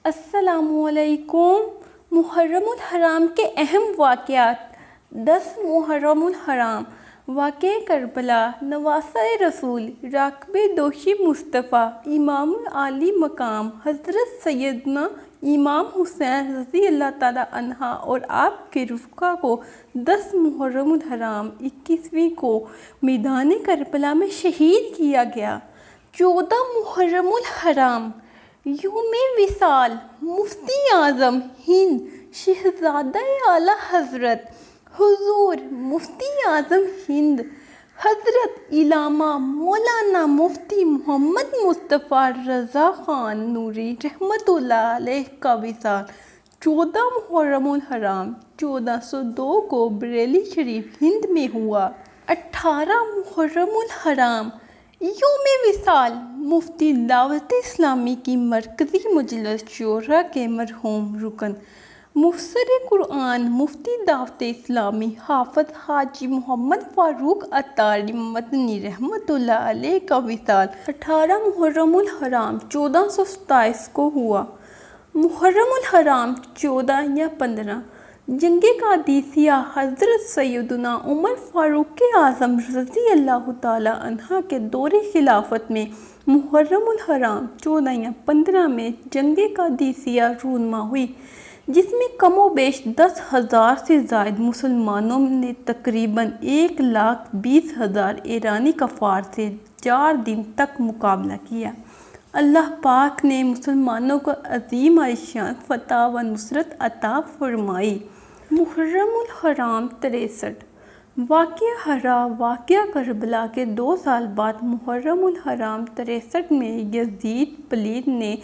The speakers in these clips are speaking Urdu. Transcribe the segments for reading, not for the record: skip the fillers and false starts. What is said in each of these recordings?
السلام علیکم۔ محرم الحرام کے اہم واقعات۔ 10 محرم الحرام، واقعہ کربلا، نواسۂ رسول، راکب دوشی مصطفیٰ، امام عالی مقام حضرت سیدنا امام حسین رضی اللہ تعالیٰ عنہ اور آپ کے رفقا کو 10 محرم الحرام 21ویں کو میدان کربلا میں شہید کیا گیا۔ 14 محرم الحرام، یوم وصال، مفتی اعظم ہند شہزادہ اعلیٰ حضرت حضور مفتی اعظم ہند حضرت علامہ مولانا مفتی محمد مصطفیٰ رضا خان نوری رحمۃ اللہ علیہ کا وصال 14 محرم الحرام 1402 کو بریلی شریف ہند میں ہوا۔ 18 محرم الحرام، یوم وصال، مفتی دعوت اسلامی کی مرکزی مجلس شورا کے مرحوم رکن مفسر قرآن مفتی دعوت اسلامی حافظ حاجی محمد فاروق اتاری مدنی رحمۃ اللہ علیہ کا وصال 18 محرم الحرام 1427 کو ہوا۔ محرم الحرام 14 یا 15، جنگ قادسیہ حضرت سیدنا عمر فاروق اعظم رضی اللہ تعالیٰ عنہ کے دور خلافت میں محرم الحرام 14 یا 15 میں جنگ قادسیہ رونما ہوئی، جس میں کم و بیش 10,000 سے زائد مسلمانوں نے تقریباً 1,20,000 ایرانی کفار سے 4 دن تک مقابلہ کیا۔ اللہ پاک نے مسلمانوں کو عظیم الشان فتح و نصرت عطا فرمائی۔ محرم الحرام 63، واقعہ ہرا، واقعہ کربلا کے 2 سال بعد محرم الحرام 63 میں یزید پلید نے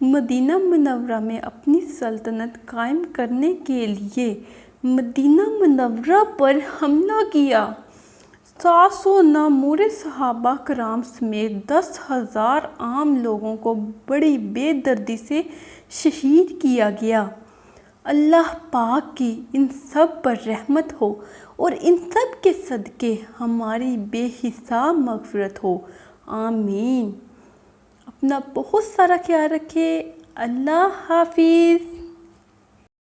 مدینہ منورہ میں اپنی سلطنت قائم کرنے کے لیے مدینہ منورہ پر حملہ کیا۔ 700 نامور صحابہ کرام سمیت 10,000 عام لوگوں کو بڑی بے دردی سے شہید کیا گیا۔ اللہ پاک کی ان سب پر رحمت ہو اور ان سب کے صدقے ہماری بے حساب مغفرت ہو، آمین۔ اپنا بہت سارا خیال رکھیں۔ اللہ حافظ۔